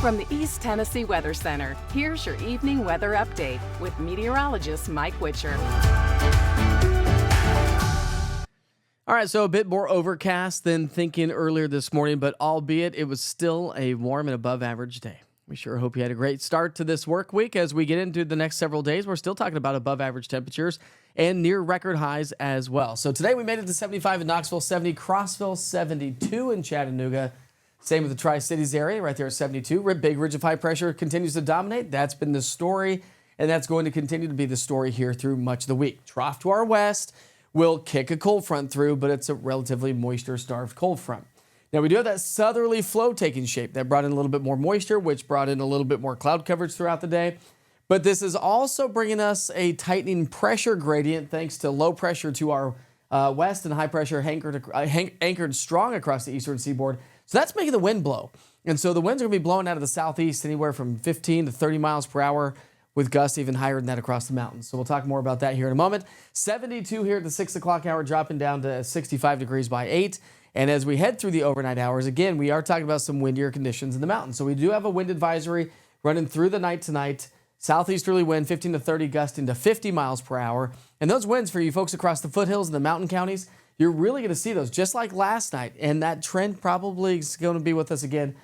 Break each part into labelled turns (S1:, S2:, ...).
S1: From the East Tennessee Weather Center, here's your evening weather update with meteorologist Mike Witcher.
S2: All right, so a bit more overcast than thinking earlier this morning, but albeit it was still a warm and above average day. We sure hope you had a great start to this work week. As we get into the next several days, we're still talking about above average temperatures and near record highs as well. So today we made it to 75 in Knoxville, 70, Crossville, 72 in Chattanooga. Same with the Tri-Cities area right there at 72. Big ridge of high pressure continues to dominate. That's been the story, and that's going to continue to be the story here through much of the week. Trough to our west will kick a cold front through, but it's a relatively moisture-starved cold front. Now, we do have that southerly flow taking shape. That brought in a little bit more moisture, which brought in a little bit more cloud coverage throughout the day. But this is also bringing us a tightening pressure gradient thanks to low pressure to our west and high pressure anchored strong across the eastern seaboard. So that's making the wind blow. And so the winds are going to be blowing out of the southeast anywhere from 15 to 30 miles per hour with gusts even higher than that across the mountains. So we'll talk more about that here in a moment. 72 here at the 6 o'clock hour, dropping down to 65 degrees by 8. And as we head through the overnight hours, again, we are talking about some windier conditions in the mountains. So we do have a wind advisory running through the night tonight. Southeasterly wind, 15 to 30, gusting to 50 miles per hour. And those winds for you folks across the foothills and the mountain counties, you're really going to see those just like last night. And that trend probably is going to be with us again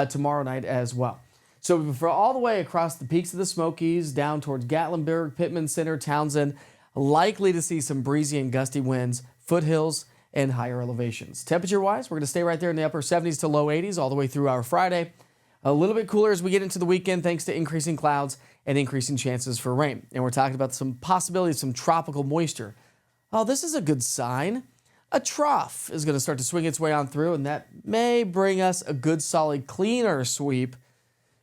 S2: tomorrow night as well. So for all the way across the peaks of the Smokies, down towards Gatlinburg, Pittman Center, Townsend, likely to see some breezy and gusty winds, foothills, and higher elevations. Temperature-wise, we're going to stay right there in the upper 70s to low 80s all the way through our Friday. A little bit cooler as we get into the weekend thanks to increasing clouds and increasing chances for rain. And we're talking about some possibilities, some tropical moisture. Oh, this is a good sign. A trough is going to start to swing its way on through, and that may bring us a good, solid, cleaner sweep,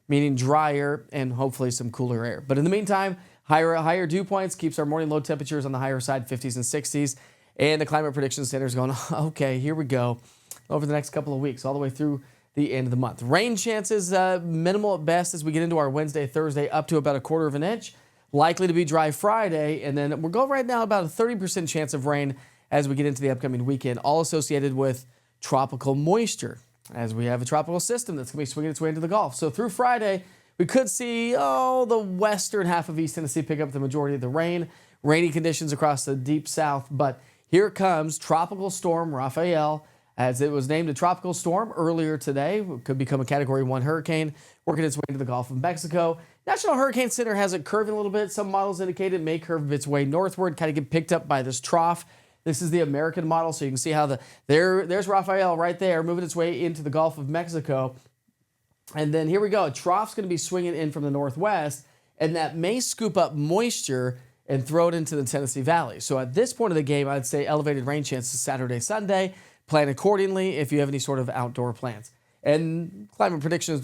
S2: meaning drier and hopefully some cooler air. But in the meantime, higher dew points keeps our morning low temperatures on the higher side, 50s and 60s. And the Climate Prediction Center is going, okay, here we go, over the next couple of weeks, all the way through the end of the month. Rain chances minimal at best as we get into our Wednesday, Thursday, up to about a quarter of an inch. Likely to be dry Friday, and then we're going right now about a 30% chance of rain as we get into the upcoming weekend, all associated with tropical moisture, as we have a tropical system that's going to be swinging its way into the Gulf. So through Friday, we could see, the western half of East Tennessee pick up the majority of the rain, rainy conditions across the deep south, but here comes Tropical Storm Rafael, as it was named a tropical storm earlier today. It could become a Category 1 hurricane, working its way into the Gulf of Mexico. National Hurricane Center has it curving a little bit. Some models indicate it may curve its way northward, kind of get picked up by this trough. This is the American model, so you can see how there's Rafael right there, moving its way into the Gulf of Mexico. And then here we go. A trough's going to be swinging in from the northwest, and that may scoop up moisture and throw it into the Tennessee Valley. So at this point of the game, I'd say elevated rain chances Saturday, Sunday. Plan accordingly if you have any sort of outdoor plans. And weather prediction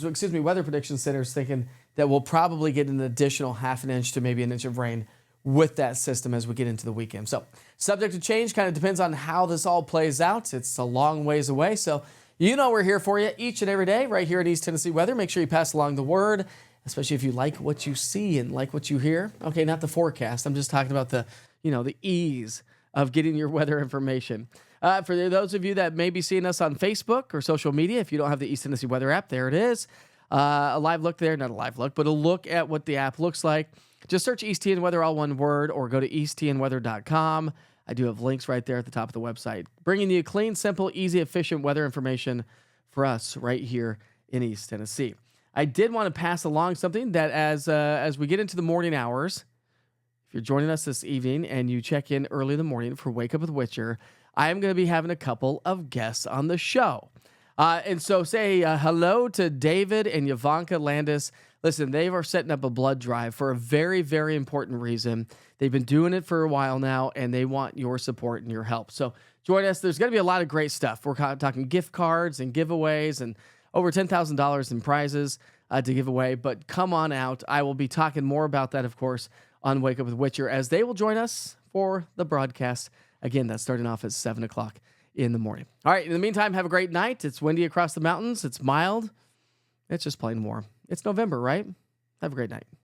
S2: center is thinking that we'll probably get an additional half an inch to maybe an inch of rain with that system as we get into the weekend. So subject to change, kind of depends on how this all plays out. It's a long ways away. So we're here for you each and every day right here at East Tennessee Weather. Make sure you pass along the word, especially if you like what you see and like what you hear. Okay, not the forecast. I'm just talking about the ease of getting your weather information. For those of you that may be seeing us on Facebook or social media, if you don't have the East Tennessee Weather app, there it is. A live look there, not a live look, but a look at what the app looks like. Just search East TN Weather, all one word, or go to easttnweather.com. I do have links right there at the top of the website, bringing you clean, simple, easy, efficient weather information for us right here in East Tennessee. I did want to pass along something that as we get into the morning hours, if you're joining us this evening and you check in early in the morning for Wake Up with Witcher, I am going to be having a couple of guests on the show. And so say hello to David and Yavanka Landis. Listen, they are setting up a blood drive for a very, very important reason. They've been doing it for a while now, and they want your support and your help. So join us. There's going to be a lot of great stuff. We're talking gift cards and giveaways and over $10,000 in prizes to give away. But come on out. I will be talking more about that, of course, on Wake Up with Witcher, as they will join us for the broadcast. Again, that's starting off at 7 o'clock in the morning. All right, in the meantime, have a great night. It's windy across the mountains. It's mild. It's just plain warm. It's November, right? Have a great night.